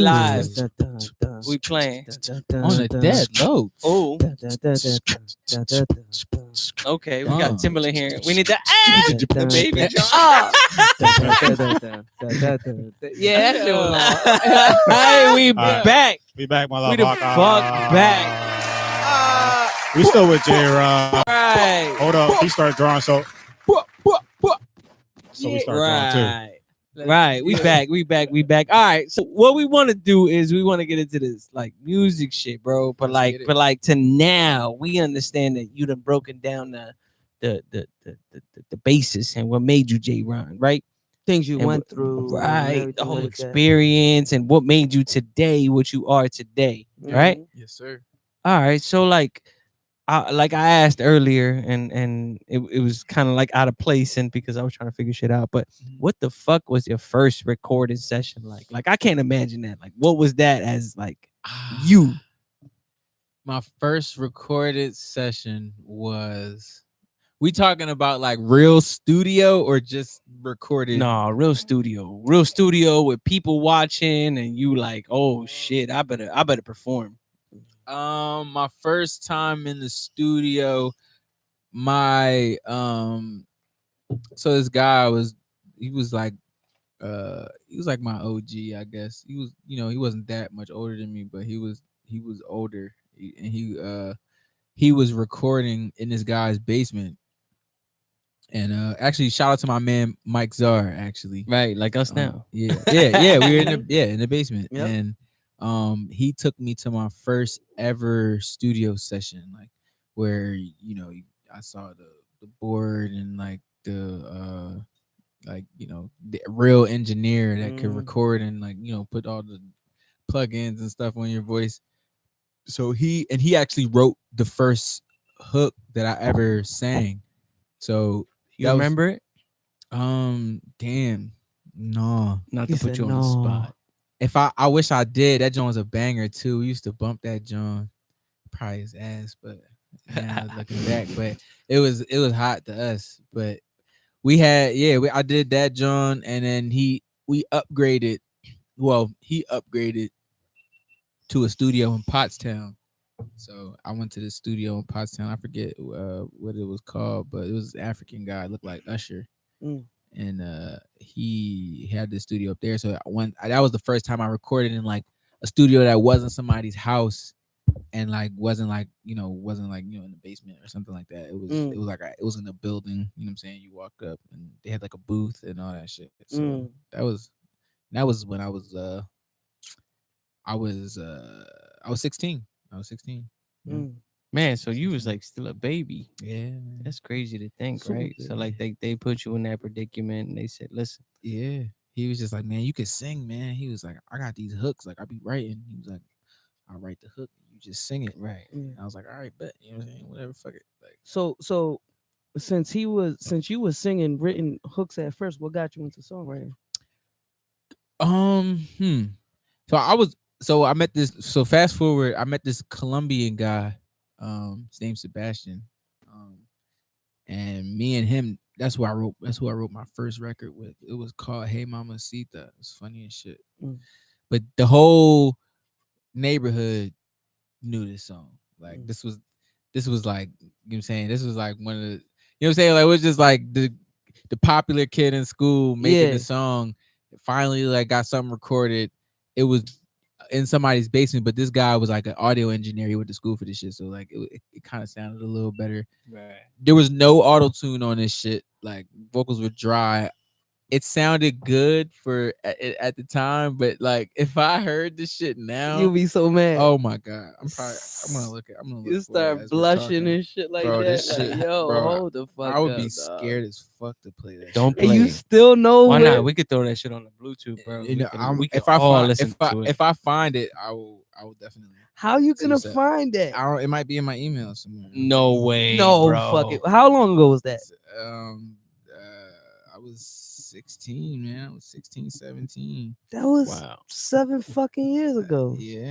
live. We playing. On a dead note. Oh, okay. We got Timberland here. We need the baby John. Yeah, that shit was on. Hey, we right. back. We back, my love. We the fuck back. We still with JayRon. Right. Hold up. He started drawing, so we start drawing too. Right. Right, we back. All right, so what we want to do is we want to get into this like music shit, bro. But like to now, we understand that you done broken down the basis and what made you JayRon, right? Things you And went through, right? The whole like experience and what made you today what you are today, right? Yes, sir. All right, so like I asked earlier, and it was kind of like out of place, and because I was trying to figure shit out. But what the fuck was your first recording session like? Like I can't imagine that. Like what was that as like you? My first recorded session was. We talking about like real studio or just recorded? No, real studio with people watching, and you like, oh shit, I better perform. My first time in the studio, my so this guy he was like my OG, I guess. He was, he wasn't that much older than me, but he was older, and he was recording in this guy's basement. And actually, shout out to my man Mike Czar. Actually, right, like us now. Yeah. We were in the basement, Yep. and he took me to my first ever studio session, like where I saw the board and like the the real engineer that could record and like put all the plugins and stuff on your voice. So he actually wrote the first hook that I ever sang. So you remember it? Damn, no, not He to put said you on no. the spot. If I wish I did. That joint was a banger too. We used to bump that joint, probably his ass, but now looking back, but it was hot to us. But we had I did that joint, and then we upgraded. Well, he upgraded to a studio in Pottstown. So I went to the studio in Pottstown. I forget what it was called, but it was an African guy, looked like Usher. And he had the studio up there. So that was the first time I recorded in like a studio that wasn't somebody's house, and like wasn't like in the basement or something like that. It was it was in a building. You know what I'm saying? You walk up and they had like a booth and all that shit. So that was when I was 16. I was 16. Man, so you was like still a baby. Yeah, that's crazy to think, Super right? good. So like they put you in that predicament, and they said, "Listen." Yeah, he was just like, "Man, you can sing, man." He was like, "I got these hooks, like I be writing." He was like, "I'll write the hook, you just sing it." Right. And I was like, "All right, bet." You know what I'm saying? Whatever, fuck it. Like, So since you was singing written hooks at first, what got you into songwriting? So I met this. So fast forward, I met this Colombian guy. His name's Sebastian. And me and him, that's who I wrote my first record with. It was called Hey Mamacita. It's funny as shit. But the whole neighborhood knew this song. Like this was like, you know what I'm saying? This was like one of the, you know what I'm saying? Like it was just like the popular kid in school making the song. Finally like got something recorded. It was in somebody's basement, but this guy was like an audio engineer. He went to school for this shit, so like it kind of sounded a little better. Right. There was no auto tune on this shit. Like vocals were dry. It sounded good at the time, but like if I heard this shit now, You'll be so mad. Oh my god, I'm gonna look. You start blushing and shit like bro, that. This shit, Yo, bro, hold the fuck up. I would be dog. scared as fuck to play that. Don't shit. play. And you it. still know Why it? not? We could throw that shit on the Bluetooth, bro. You know, we can if I all find, listen to it. if I find it, I will definitely. How you gonna that. find that? It might be in my email somewhere. No way. No, bro. fuck it. How long ago was that? I was 16, man. I was 16, 17. That was 7 fucking years ago. Yeah,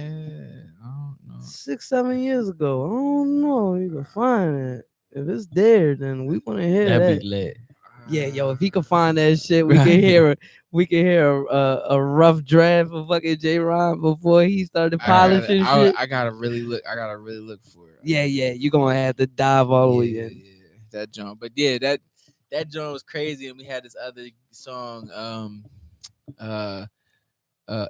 I don't know. 6-7 years ago. I don't know. You can find it. If it's there, then we want to hear That'd that. be lit. Yeah, yo, if he can find that shit, we can hear it. we can hear a rough draft of fucking JayRon before he started polishing shit. I gotta really look. I gotta really look for it. Yeah, you gonna have to dive all the way Yeah, in. yeah, that joint. But yeah, that joint was crazy. And we had this other song, uh,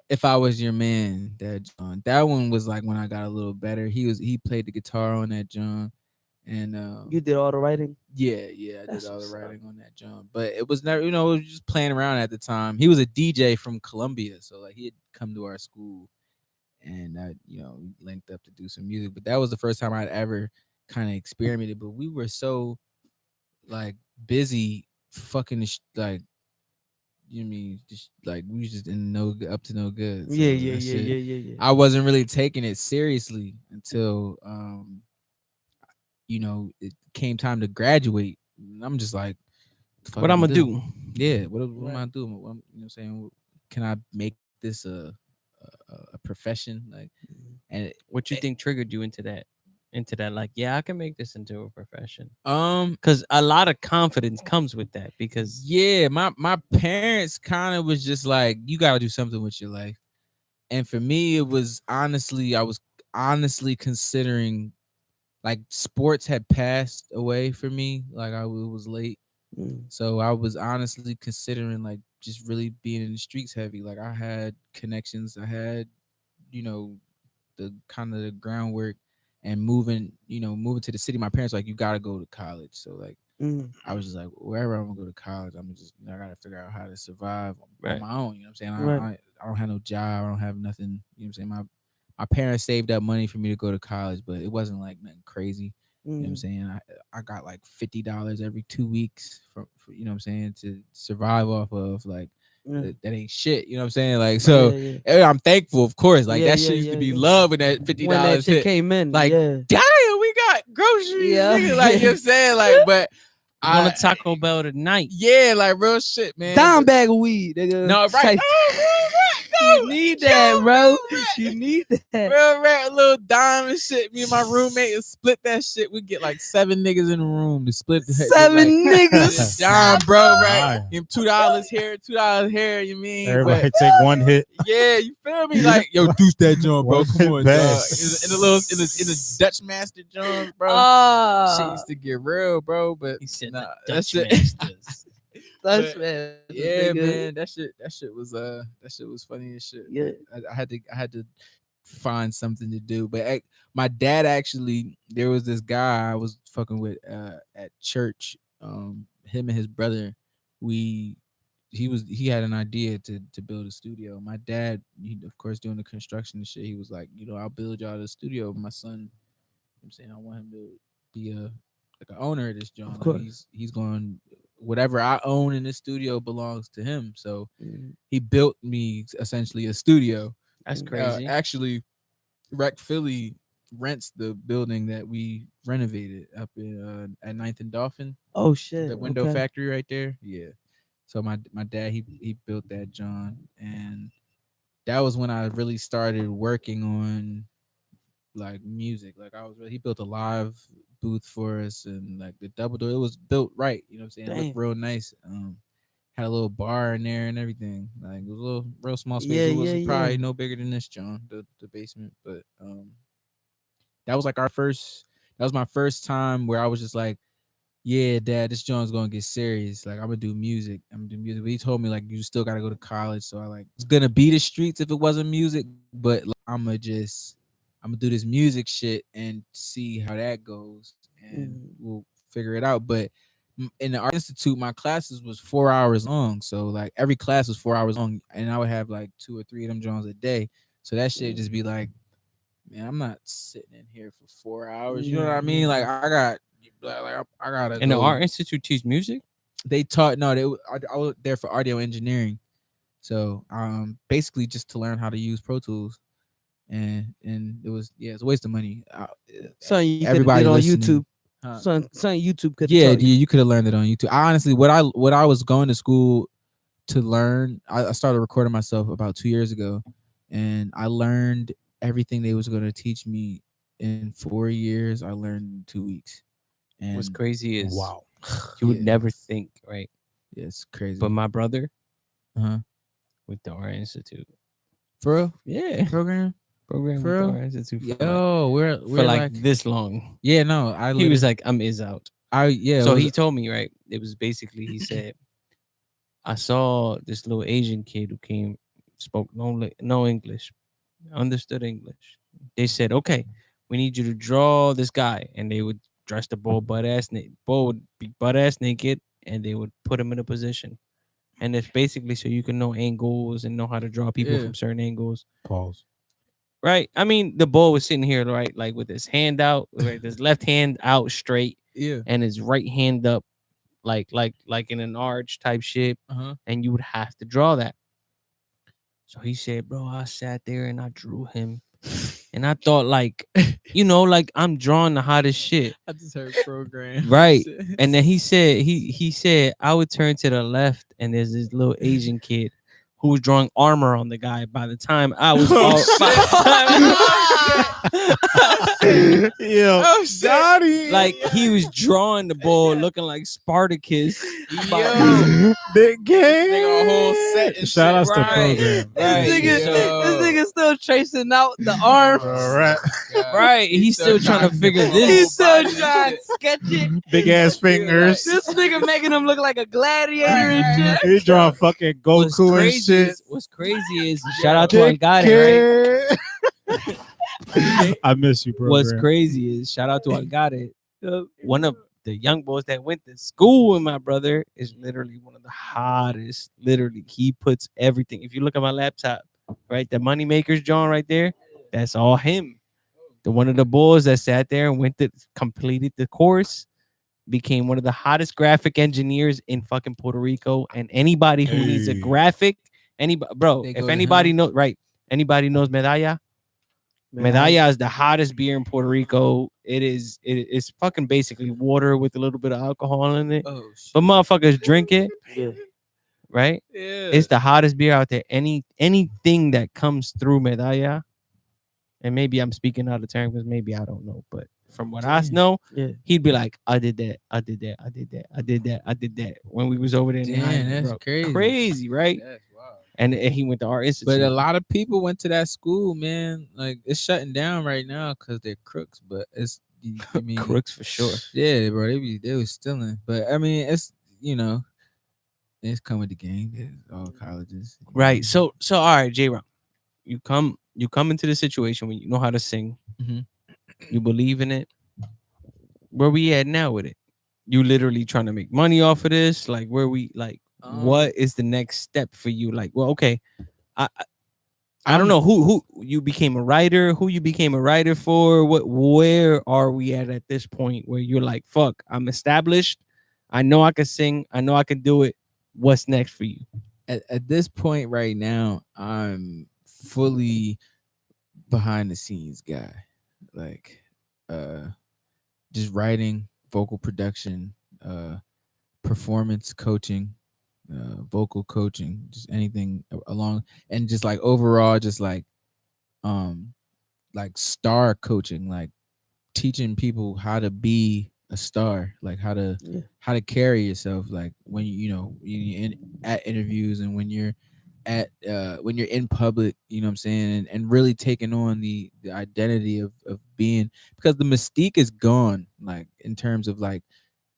"If I Was Your Man." That joint. That one was like when I got a little better. He played the guitar on that joint, and You did all the writing. yeah, I That's did all the what's up. writing on that joint. But it was never, it was just playing around at the time. He was a DJ from Columbia, so like he had come to our school, and we linked up to do some music. But that was the first time I'd ever kind of experimented. But we were so like busy fucking like you mean just like we was just in up to no good. So that shit, Yeah. I wasn't really taking it seriously until it came time to graduate. And I'm just like, What I'm gonna do? Yeah, what am I doing? What, I'm saying, can I make this a profession? Like, and What you think triggered you into that? Into that, like, yeah, I can make this into a profession. um Because a lot of confidence comes with that. Because yeah, my parents kind of was just like, you got to do something with your life. And for me, it was honestly, I was honestly considering, like, sports had passed away for me. Like, it was late. Mm. So I was honestly considering, like, just really being in the streets heavy. Like, I had connections, I had, you know, the kind of the groundwork, and moving to the city. My parents were like, you gotta go to college. So like, Mm. I was just like, wherever I'm gonna go to college, I'm just, I gotta figure out how to survive Right. on my own. You know what I'm saying? Right. I don't have no job. I don't have nothing. You know what I'm saying? My parents saved up money for me to go to college, but it wasn't like nothing crazy. You know what I'm Mm. saying? I got like $50 every 2 weeks for you know what I'm saying, to survive off of. Like, Yeah. that ain't shit. You know what I'm saying? Like, so Yeah. I'm thankful, of course. Like, Yeah, that yeah, shit used to yeah, be yeah. love when that $50 When that shit hit. came in, Like, yeah. damn, we got groceries. Yeah. Nigga. Like, you know what I'm saying? Like, but going to Taco Bell tonight. yeah, like real shit, man. Dime bag of weed, nigga. No, right. You need that, bro. You need that. Real rap, a little dime and shit. Me and my roommate would split that shit. We get like 7 niggas in the room to split the 7 like, niggas. dime, bro, right? Wow. Give him $2 here, $2 here. You mean? Everybody But, take one hit. yeah, you feel me? Like, yo, deuce that joint, bro. One Come hit on, bag. dog. In the little, in the Dutch Master Jones, bro. Shit Ah, used to get real, bro. But He said nah, the that Dutch shit. masters. that's but- man. Yeah, nigga. man, that shit was funny as shit. Yeah. I had to find something to do. But my dad actually, there was this guy I was fucking with at church. Him and his brother, he had an idea to build a studio. My dad, he, of course, doing the construction and shit. He was like, I'll build y'all the studio. My son, you know what I'm saying, I want him to be like an owner of this joint. Of Like, course. he's going, whatever I own in this studio belongs to him. So Mm. he built me essentially a studio. That's crazy. Actually, Rec Philly rents the building that we renovated up in at 9th and Dolphin, Oh shit. the window okay. factory right there. Yeah. So my dad, he built that John, and that was when I really started working on like music. Like, he built a live booth for us, and like the double door, it was built right. You know what I'm saying? It looked Damn. real nice. Had a little bar in there and everything. Like, it was a little real small space. Yeah, It was yeah, probably yeah. no bigger than this, John, the basement. But that was like that was my first time where I was just like, yeah, Dad, this John's gonna get serious. Like, I'm gonna do music. But he told me, like, you still gotta go to college. So I like it's gonna be the streets if it wasn't music, but like, I'm gonna do this music shit and see how that goes, and we'll figure it out. But in the art institute, my classes was 4 hours long. So like every class was 4 hours long, and I would have like 2 or 3 of them Jones a day. So that shit just be like, man, I'm not sitting in here for 4 hours. You know what I mean? Like, I gotta And the go. Art Institute teach music? They taught I was there for audio engineering. So basically just to learn how to use Pro Tools. And it was, it's a waste of money. Something you could Everybody get on listening. YouTube. Huh? Something YouTube could. Yeah, you could have learned it on YouTube. I honestly, what I was going to school to learn, I started recording myself about 2 years ago, and I learned everything they was going to teach me in 4 years. I learned in 2 weeks. And What's crazy is Wow. you would Yeah. never think, right? Yeah, it's crazy. But my brother, uh-huh. with the Art Institute. For real? Yeah, Program? program For with the real? Art Institute Yo, we're like like this long. yeah, no, I He was literally like, "I'm is out." yeah, it So was he told me, right? It was basically he said, "I saw this little Asian kid who came, spoke no English, understood English. They said, okay, we need you to draw this guy,' and they would dress the bull butt ass naked. Bull would be butt ass naked, and they would put him in a position. And it's basically so you can know angles and know how to draw people Yeah. from certain angles, Pause. right? I mean, the bull was sitting here, right, like with his hand out, right, his left hand out straight, yeah. and his right hand up, like in an arch type shape, Uh-huh. and you would have to draw that. So he said, bro, I sat there and I drew him. And I thought, like, like I'm drawing the hottest shit. I just heard program. Right. And then he said, I would turn to the left and there's this little Asian kid who was drawing armor on the guy. By the time I was Yo, Daddy. like he was drawing the bull looking like Spartacus. Big game. nigga a whole set and Shout outs shit. to Right. program. Right. This Yo. nigga still tracing out the arms. All right. Right. He's still trying to figure this. He's still trying to sketch it. Big ass fingers. This nigga making him look like a gladiator and shit. He drawing fucking What's Goku and crazy shit. what's crazy is shout out to Algade, right? I miss you, bro. What's crazy is shout out to Algade. One of the young boys that went to school with my brother is literally one of the hottest. Literally, he puts everything. If you look at my laptop, right, the money makers John right there, that's all him. The one of the boys that sat there and completed the course, became one of the hottest graphic engineers in fucking Puerto Rico. And anybody who needs a Hey. graphic, bro, They if go to anybody him. knows, right, anybody knows Medalla. Medalla is the hottest beer in Puerto Rico. It's fucking basically water with a little bit of alcohol in it. Oh shit. But motherfuckers drink it, Yeah. right? Yeah. It's the hottest beer out there. Anything that comes through Medalla, and maybe I'm speaking out of turn because maybe I don't know, but from what I know, Yeah. he'd be like, I did that, I did that, I did that, I did that, I did that when we was over there in the Damn, island, that's bro. crazy. Crazy, right? That's wild. And he went to Art Institute. But a lot of people went to that school, man. Like it's shutting down right now because they're crooks. But it's I mean, crooks for sure. Yeah, bro. They was stealing. But I mean, it's it's come with the game. It's all colleges. Right. So all right, JayRon, you come into the situation when you know how to sing, Mhm. you believe in it. Where we at now with it? You literally trying to make money off of this? Like where we like? What is the next step for you? Like, well, okay, I don't know who you became a writer, who you became a writer for. Where are we at this point where you're like, fuck, I'm established. I know I can sing. I know I can do it. What's next for you? At this point right now, I'm fully behind the scenes guy. Like just writing, vocal production, performance coaching, vocal coaching, just anything along, and just like overall, just like star coaching, like teaching people how to be a star, like how to carry yourself, like when you're at interviews and when you're in public, you know what I'm saying, and really taking on the identity of being, because the mystique is gone, like in terms of like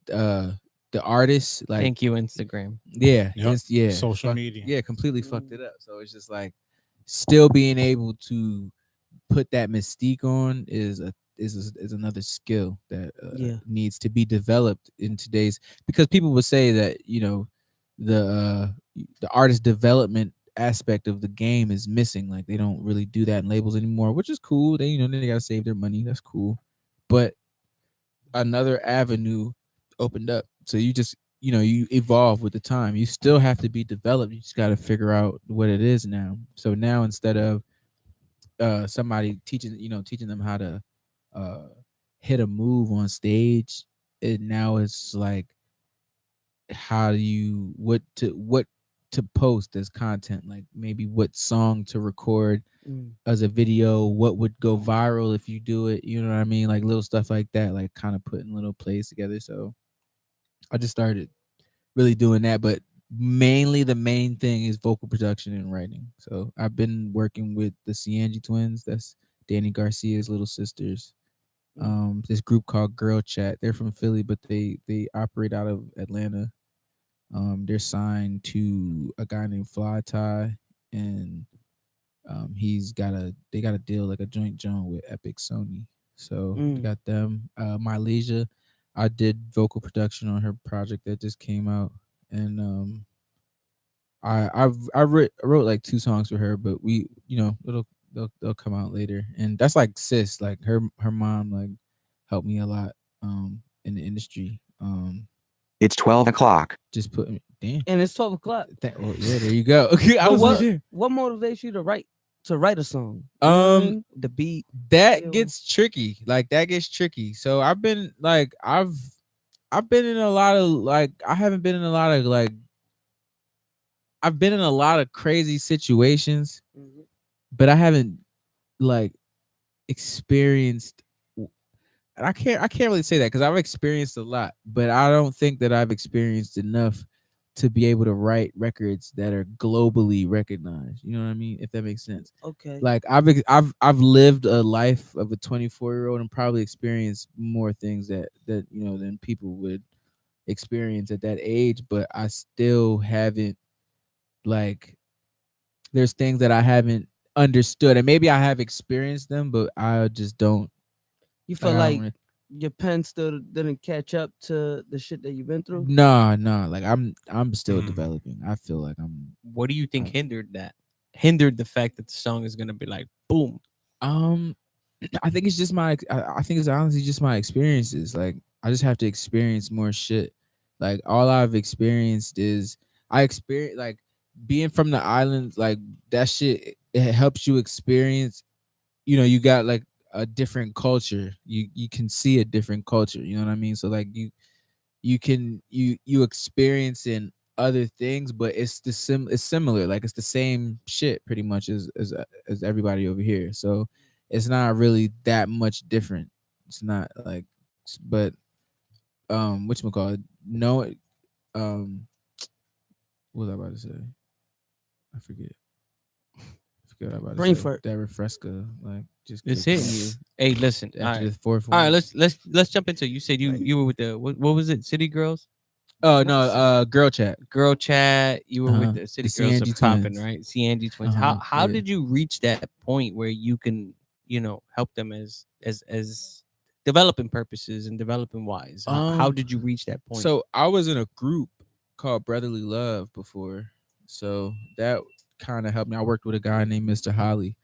the artist, like Thank you, Instagram. yeah, Yep. yeah, Social media. yeah, completely fucked it up. So it's just like still being able to put that mystique on is another skill that needs to be developed in today's, because people would say that the artist development aspect of the game is missing, like they don't really do that in labels anymore, which is cool. They they gotta save their money, that's cool, but another avenue opened up. So you just you evolve with the time. You still have to be developed. You just got to figure out what it is now. So now instead of somebody teaching them how to hit a move on stage, now it's like how do you what to post as content, like maybe what song to record as a video, what would go viral if you do it, you know what I mean, like little stuff like that, like kind of putting little plays together. So I just started really doing that, but mainly the main thing is vocal production and writing. So I've been working with the Ciangi twins. That's Danny Garcia's little sisters. This group called Girl Chat. They're from Philly, but they operate out of Atlanta. They're signed to a guy named Fly Tie, and they got a deal like a joint joint with Epic Sony. So I got them. Mylesia, I did vocal production on her project that just came out, and I wrote like 2 songs for her, but we they'll come out later, and that's like sis, like her mom like helped me a lot in the industry. It's 12 o'clock. Just put me damn. And it's 12 o'clock. Well, yeah, there you go. I But was what there. what motivates you to write a song? You know what I mean? The beat. That feel. gets tricky. Like that gets tricky. So I've been in a lot of like I haven't been in a lot of like I've been in a lot of crazy situations, but I haven't like experienced. And I can't really say that because I've experienced a lot, but I don't think that I've experienced enough to be able to write records that are globally recognized. You know what I mean? If that makes sense. Okay. Like I've lived a life of a 24-year-old and probably experienced more things that than people would experience at that age, but I still haven't like there's things that I haven't understood, and maybe I have experienced them, but I just don't. You feel I like don't your pen still didn't catch up to the shit that you've been through? No. Like I'm still developing. I feel like I'm. What do you think hindered that? Hindered the fact that the song is gonna be like boom. I think it's just I think it's honestly just my experiences. Like I just have to experience more shit. Like all I've experienced is I experience like being from the islands. Like that shit, it helps you experience. You got like a different culture. You can see a different culture. You know what I mean? So like you experience in other things, but it's it's similar. Like it's the same shit pretty much as everybody over here. So it's not really that much different. It's not like, but whatchamacallit, no, what was I about to say? I forget. What I was about to Brain say. fart. That refresca, like just It's kicked hitting in you. Hey, listen. All after right. the fourth All one. right, let's jump into. You said you were with the what was it? City Girls, Oh Not no, girl chat. Girl Chat. You were with the City The Girls of Ciangi Poppin', twins. right? Ciangi twins. How Yeah. did you reach that point where you can help them as developing purposes and developing wise? How did you reach that point? So I was in a group called Brotherly Love before, so that kind of helped me. I worked with a guy named Mr. Holly.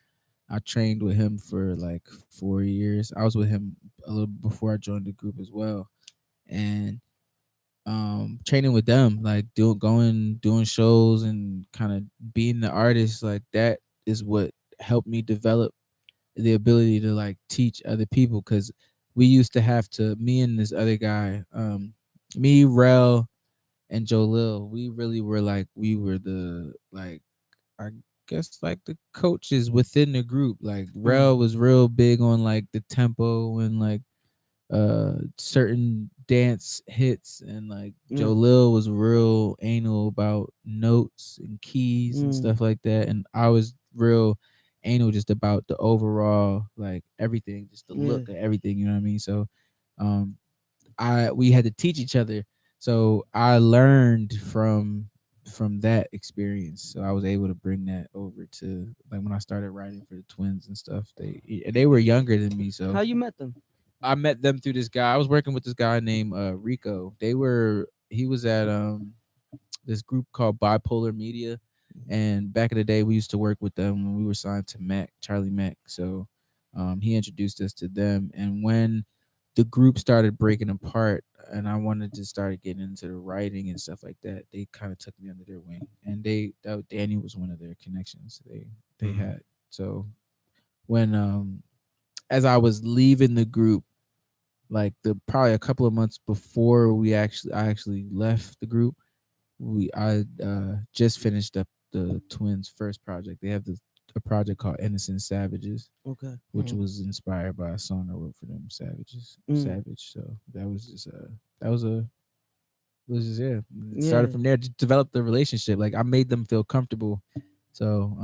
I trained with him for like 4 years. I was with him a little before I joined the group as well, and training with them, like doing shows and kind of being the artist, like that is what helped me develop the ability to like teach other people, because we used to have to, me and this other guy, me, Rel, and Joe Lil, we really were like, we were the like, I guess like the coaches within the group. Like Rel was real big on like the tempo and like certain dance hits, and like Joe Lil was real anal about notes and keys and stuff like that, and I was real anal just about the overall like everything, just the look of everything, you know what I mean? So we had to teach each other, so I learned from that experience, so I was able to bring that over to like when I started writing for the twins and stuff. They were younger than me, so How you met them? I met them through this guy. I was working with this guy named Rico. He was at this group called Bipolar Media, and back in the day we used to work with them when we were signed to Charlie Mack. So he introduced us to them, and when the group started breaking apart and I wanted to start getting into the writing and stuff like that, they kind of took me under their wing, and Danny was one of their connections they had. So when as I was leaving the group, like probably a couple of months before I actually left the group, I just finished up the twins' first project. They have a project called Innocent Savages, Okay. which was inspired by a song I wrote for them, Savage. So that was just that was was just It started Yeah. from there. Just developed the relationship. Like I made them feel comfortable. So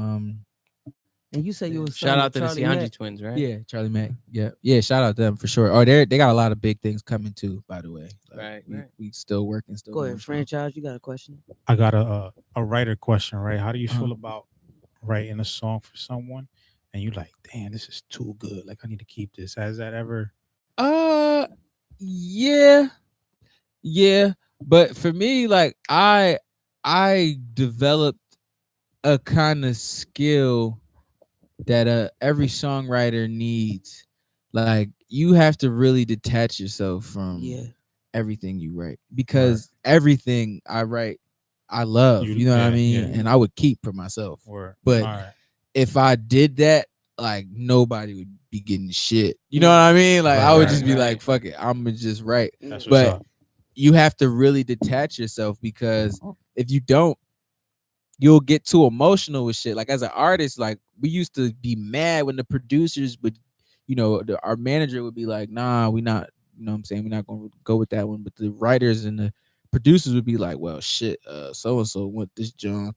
And you say you was Shout signed out to the Charlie Sianji Mack. twins, right? yeah, Charlie Mack. Yeah. Shout out to them for sure. Oh, they got a lot of big things coming too. By the way, Right, we, right. we still working, still Go going ahead, strong. franchise. You got a question? I got a writer question, right? How do you feel Uh-huh. about writing a song for someone and you like, damn, this is too good. Like I need to keep this. Has that ever? Uh, yeah, yeah. But for me, like I developed a kind of skill that every songwriter needs. Like you have to really detach yourself from Yeah. everything you write Word. because everything I write I love, you know what I mean? Yeah. And I would keep for myself. Word. But All right. if I did that, like nobody would be getting shit. You know what I mean? Like I would Right. just be Right. like, fuck it, I'm gonna just write. That's what's But up. you have to really detach yourself because if you don't, you'll get too emotional with shit. Like as an artist, like we used to be mad when the producers would, our manager would be like, nah, we not, what I'm saying, we're not gonna go with that one. But the writers and the producers would be like, well, shit, so and so went this John.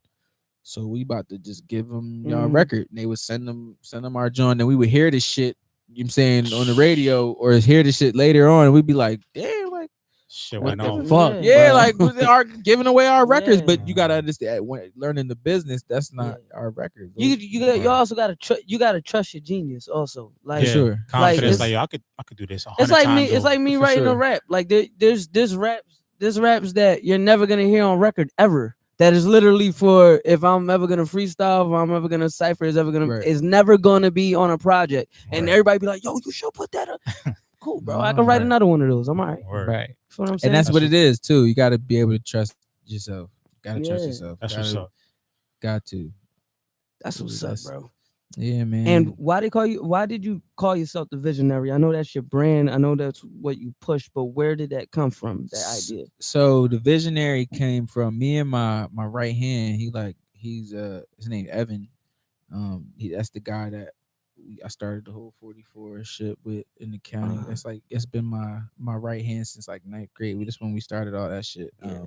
So we about to just give them y'all record. And they would send them our John. And we would hear this shit, you know what I'm saying, on the radio or hear this shit later on. And we'd be like, damn, like, Shit what went the off. fuck? Yeah. Yeah, Bro. like we are giving away our records, Yeah. but you gotta understand when learning the business, that's not Yeah. our records. You also gotta you gotta trust your genius also. Like For sure. Confidence. it's- Like, yo, I could do this a it's hundred like me. times It's like over. me For writing a sure. rap. Like there's raps that you're never gonna hear on record ever. That is literally for if I'm ever gonna freestyle, if I'm ever gonna cipher, Right. it's never gonna be on a project. And Right. everybody be like, yo, you should put that up. Cool, bro. I No, can write right. another one of those. I'm all right. Word. Right. You know what I'm saying? And that's That's what what- it is too. You gotta be able to trust yourself. Gotta trust Yeah. yourself. That's what's up. Got to. That's what's up, bro. Yeah, man. And why did you call yourself the Visionary? I know that's your brand. I know that's what you push, but where did that come from? That idea? So the visionary came from me and my right hand. He's his name Evan. That's the guy that I started the whole 44 shit with in the county. Uh-huh. That's like it's been my right hand since like ninth grade. We just when we started all that shit. Yeah.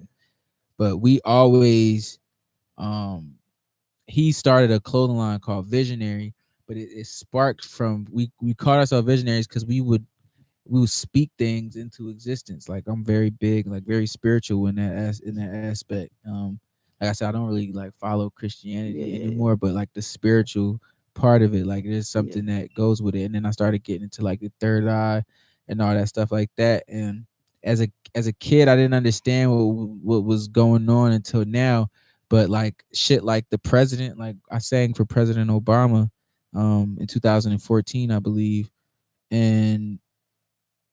But we always he started a clothing line called Visionary, but it sparked from we called ourselves visionaries because we would speak things into existence. Like I'm very big, like very spiritual in that aspect. Like I said, I don't really like follow Christianity Yeah. anymore, but like the spiritual part of it, like there's something that goes with it. And then I started getting into like the third eye and all that stuff like that. And as a kid, I didn't understand what was going on until now. But like shit, like the president, like I sang for President Obama, in 2014, I believe, and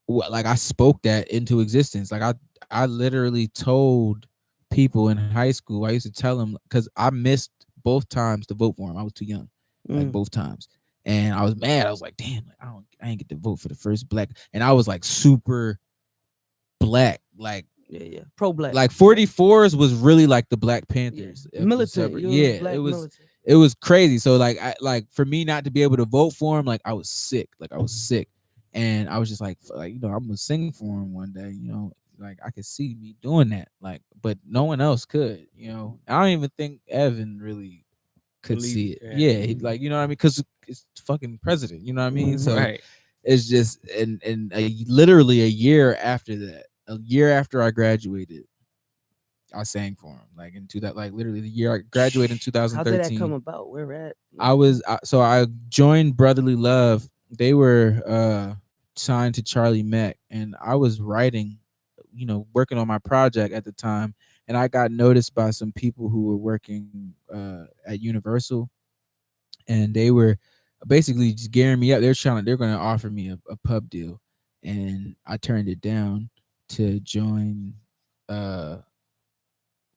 like I spoke that into existence. Like I literally told people in high school. I used to tell them because I missed both times to vote for him. I was too young, like both times, and I was mad. I was like, damn, like, I ain't get to vote for the first black, and I was like super black, like. Yeah. Pro black. Like 44s was really like the Black Panthers. of the Militant. suburb. You was Yeah, black it was militant. it was crazy. So like for me not to be able to vote for him, like I was sick. Like I was sick. And I was just like I'm gonna sing for him one day, like I could see me doing that. Like, but no one else could, I don't even think Evan really could Believe see it, it. yeah. Yeah, he, like, you know what I mean? Because it's fucking president, you know what I mean? So Right. it's just and literally a year after that, a year after I graduated, I sang for him. Like like literally the year I graduated in How did that 2013. come about? Where we're at? So I joined Brotherly Love. They were signed to Charlie Mack, and I was writing, working on my project at the time, and I got noticed by some people who were working at Universal, and they were basically just gearing me up. They're going to offer me a pub deal, and I turned it down to join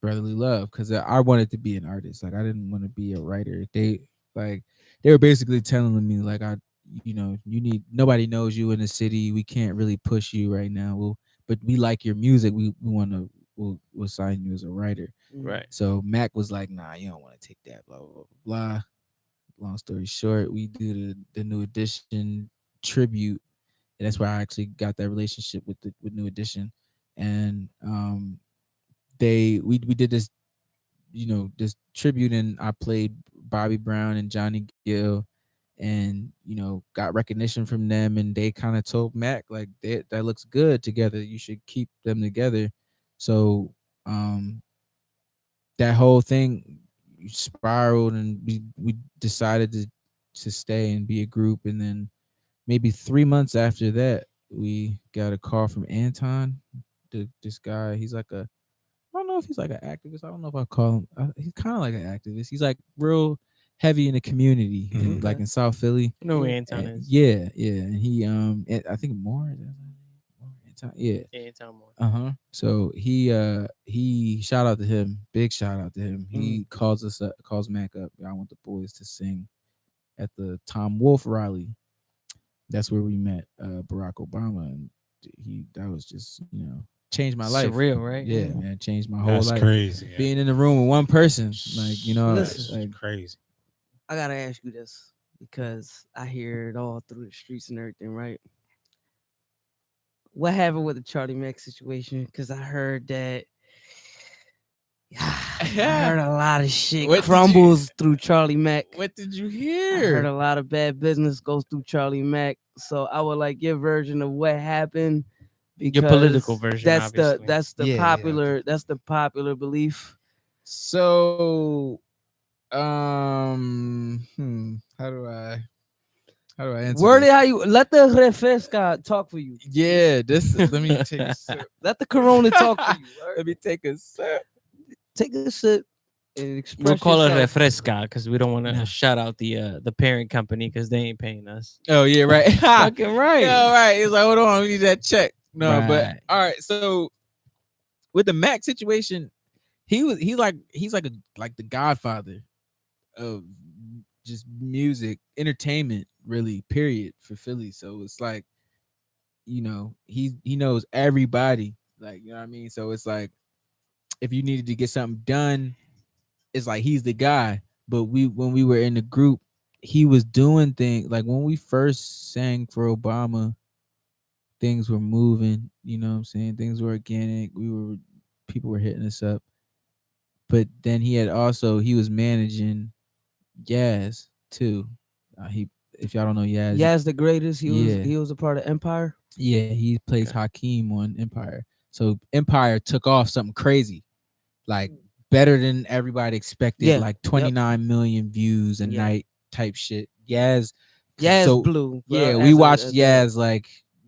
Brotherly Love because I wanted to be an artist. Like I didn't want to be a writer. They were basically telling me like nobody knows you in the city. We can't really push you right now. But we like your music. We want to we'll sign you as a writer. Right. So Mac was like, nah, you don't want to take that. Blah blah blah blah. Long story short, we do the New Edition tribute, and that's where I actually got that relationship with New Edition, and we did this, this tribute, and I played Bobby Brown and Johnny Gill, and got recognition from them, and they kind of told Mac like that looks good together. You should keep them together. So that whole thing spiraled, and we decided to stay and be a group. And then maybe 3 months after that, we got a call from Anton. This guy, he's like I don't know if he's like an activist. I don't know if I call him. He's kind of like an activist. He's like real heavy in the community, like in South Philly. You know who Anton is? Yeah. And he I think more. Anton, yeah. Anton Moore. So he shout out to him. Big shout out to him. He calls Mac up. I want the boys to sing at the Tom Wolfe rally. That's where we met Barack Obama, and that was just changed my life. Surreal, right? Yeah, man, changed my whole That's life. crazy. Yeah. Being in the room with one person, like That's like crazy. I gotta ask you this because I hear it all through the streets and everything, right? What happened with the Charlie Mack situation? Because I heard that I heard a lot of shit crumbles through Charlie Mack. What did you I hear? heard a lot of bad business goes through Charlie Mack. So I would like your version of what happened. Your political version. That's obviously. That's the popular belief. So, how do I answer? Word this? it how you let the refresca talk for you. Yeah, let me take a sip. Let the Corona talk for you. Let me take a sip. Take a sip and express We'll call yourself. it Refresca because we don't want to shout out the parent company because they ain't paying us. Oh yeah, right. Fucking right. Yeah, right. He's like, hold on, we need that check. No, but Right. all right. So with the Mac situation, he's like the godfather of just music, entertainment, really, period, for Philly. So it's like, he knows everybody. Like, you know what I mean? So it's like if you needed to get something done, it's like he's the guy. But when we were in the group, he was doing things like when we first sang for Obama, things were moving, you know what I'm saying? Things were organic. People were hitting us up. But then he was managing Yaz too. If y'all don't know Yaz. Yaz the greatest. He was a part of Empire. Yeah, he plays Hakeem on Empire. So Empire took off something crazy, like better than everybody expected. Yeah. Like 29 million views a night type shit. Yaz blew. Yeah, we watched Yaz, like,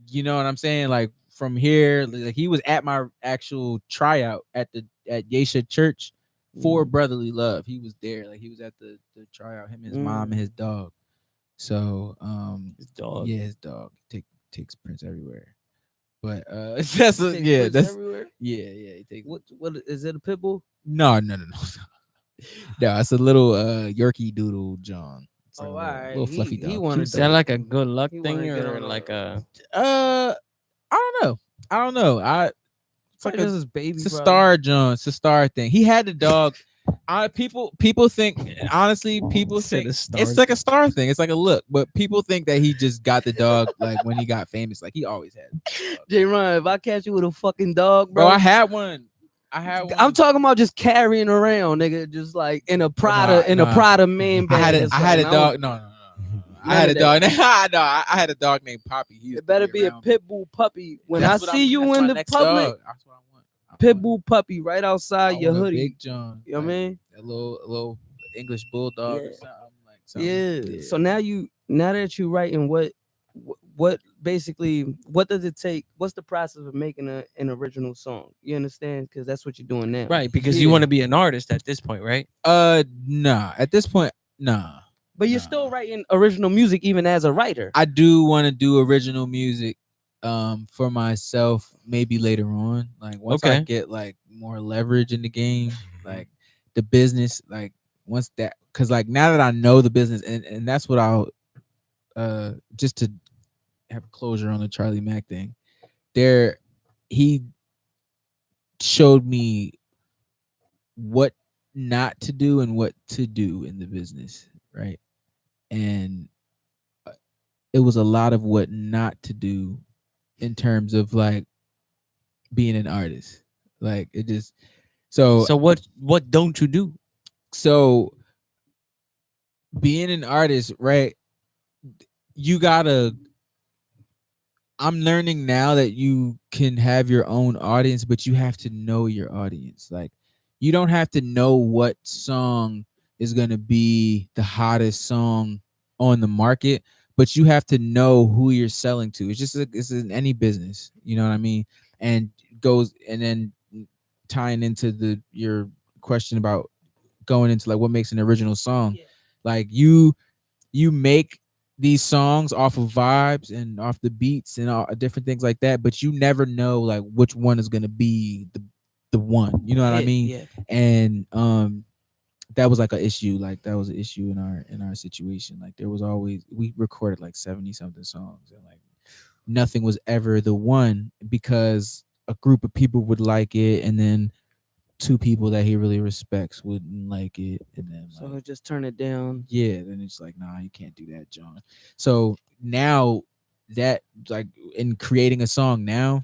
you know what I'm saying? Like from here, like he was at my actual tryout at Yesha Church for Brotherly Love. He was there, like he was at the tryout. Him, his mom, and his dog. So His dog. Yeah, his dog takes Prince everywhere. But that's everywhere. Yeah. He takes What is it? A pit bull? No. No, it's a little Yorkie Doodle John. It's like Oh, a all right. little fluffy dog. He wanted Is that like a good luck thing get or on like a? I don't know. It's like this is baby. It's a star, John. It's a star thing. He had the dog. People think, honestly, people think it's like a star thing. It's like a look, but people think that he just got the dog like when he got famous. Like he always had. JayRon, if I catch you with a fucking dog, Bro, bro, I had one. I'm talking about just carrying around, nigga, just like in a Prada, a Prada man bag. I had a dog. No. I had a dog. No, I had a dog named Poppy. It better be a pit bull puppy. When I see you in the public, that's what I want. pit bull puppy right outside your hoodie. Big John. You know what I mean? A little English bulldog or something. Yeah. So now that you writing, what basically, what does it take? What's the process of making an original song? You understand? Because that's what you're doing now. Right, because you want to be an artist at this point, right? Nah. At this point, nah. But you're still writing original music even as a writer. I do want to do original music for myself maybe later on. Like once I get like more leverage in the game, like the business, like once that, because like now that I know the business, and that's what I'll just to have closure on the Charlie Mack thing. He showed me what not to do and what to do in the business, right? And it was a lot of what not to do in terms of like being an artist. Like it just, So So what don't you do? so being an artist, right? You gotta. I'm learning now that you can have your own audience, but you have to know your audience. Like, you don't have to know what song is gonna be the hottest song on the market, but you have to know who you're selling to. It's just it's in any business, you know what I mean? And goes and then tying into your question about going into like what makes an original song. Like you make these songs off of vibes and off the beats and all different things like that, but you never know like which one is gonna be the one. You know what I mean? Yeah. And that was like an issue. Like that was an issue in our situation. Like there was always we recorded like 70 something songs and like nothing was ever the one because a group of people would like it and then two people that he really respects wouldn't like it and then So like just turn it down. yeah, then it's like, nah, you can't do that, John. So now that like in creating a song now,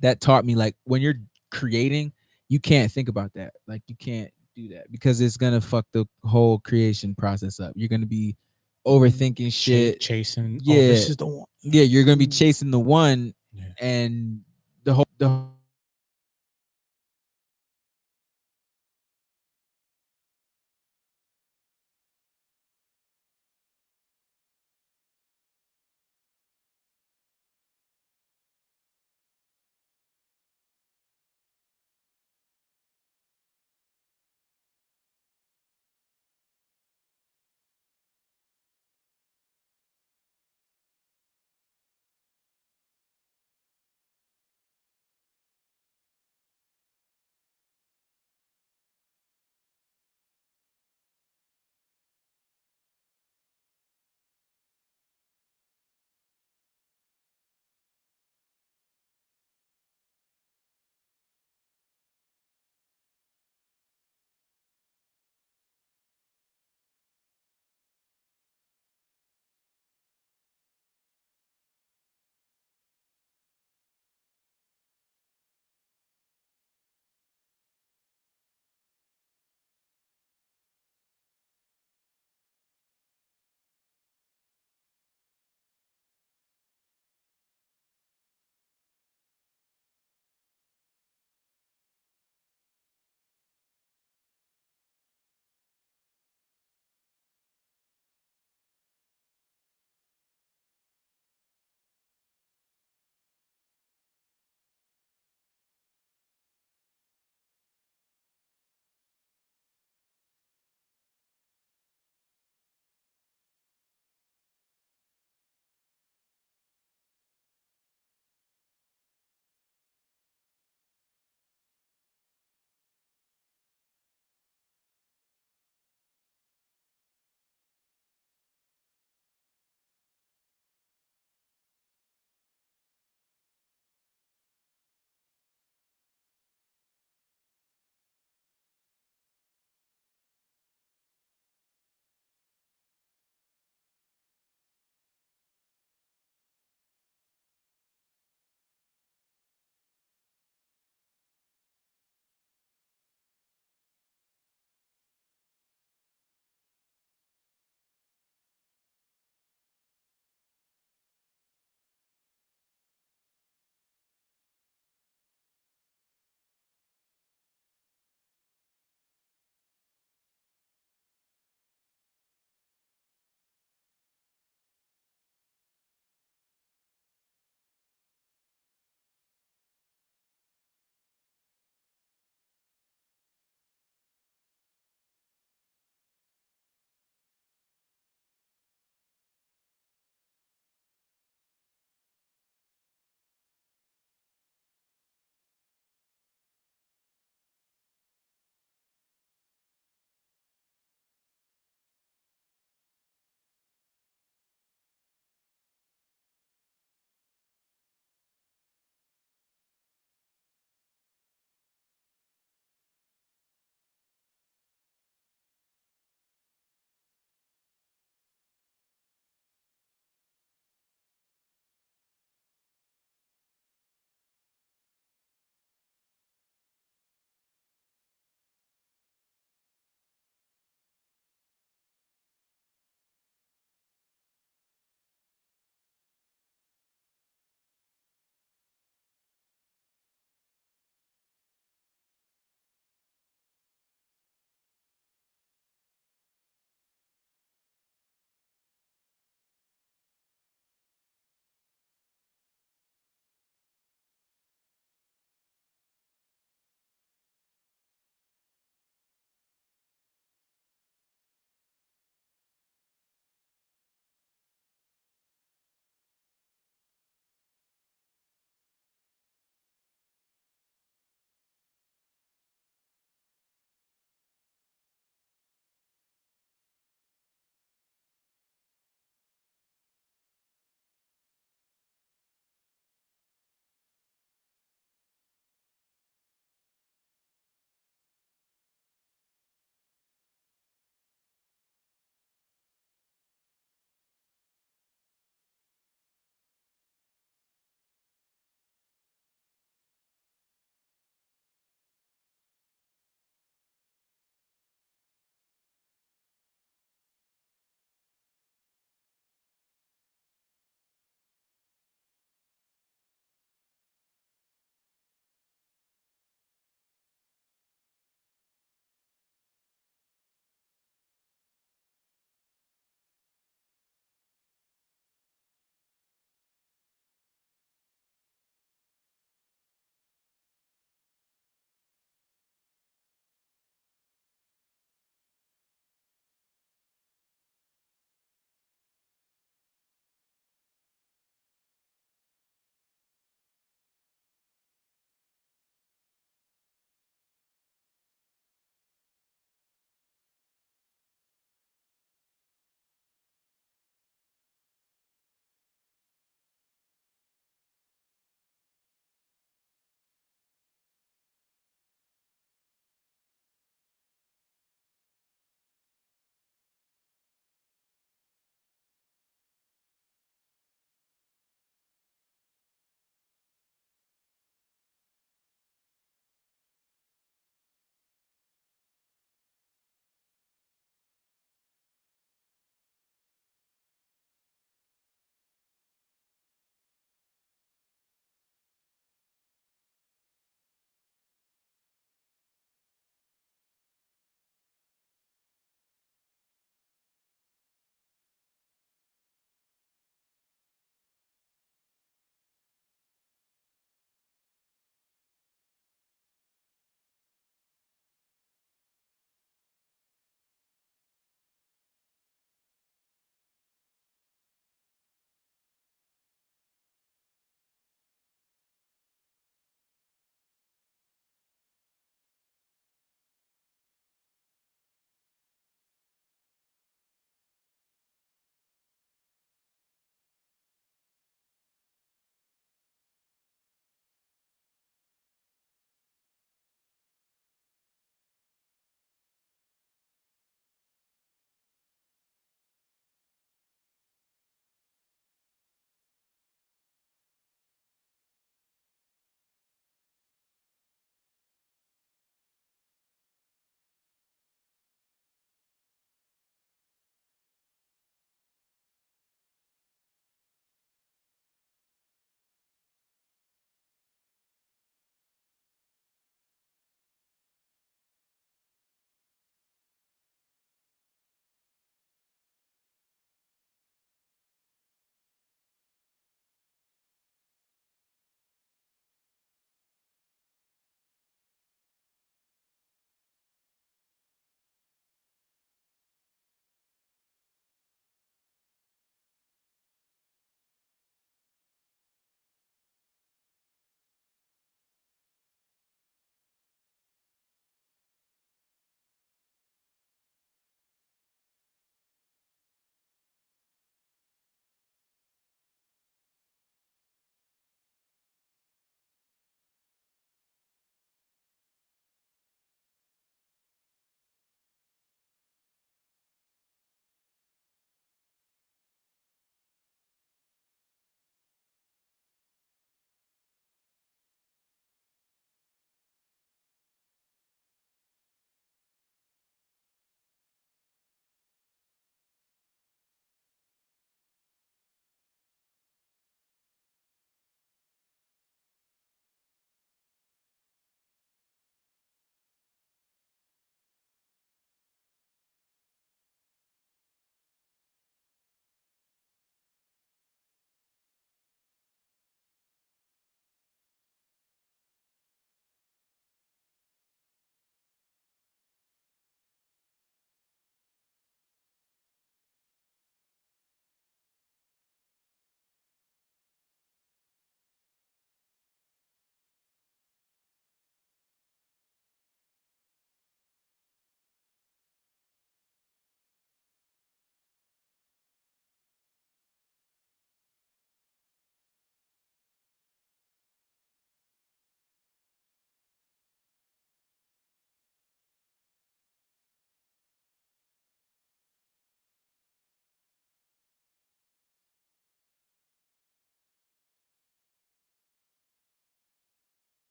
that taught me like when you're creating, you can't think about that. Like you can't do that because it's gonna fuck the whole creation process up. You're gonna be overthinking shit. Chasing. Oh, Yeah. this is the one. Yeah, you're gonna be chasing the one Yeah. and the whole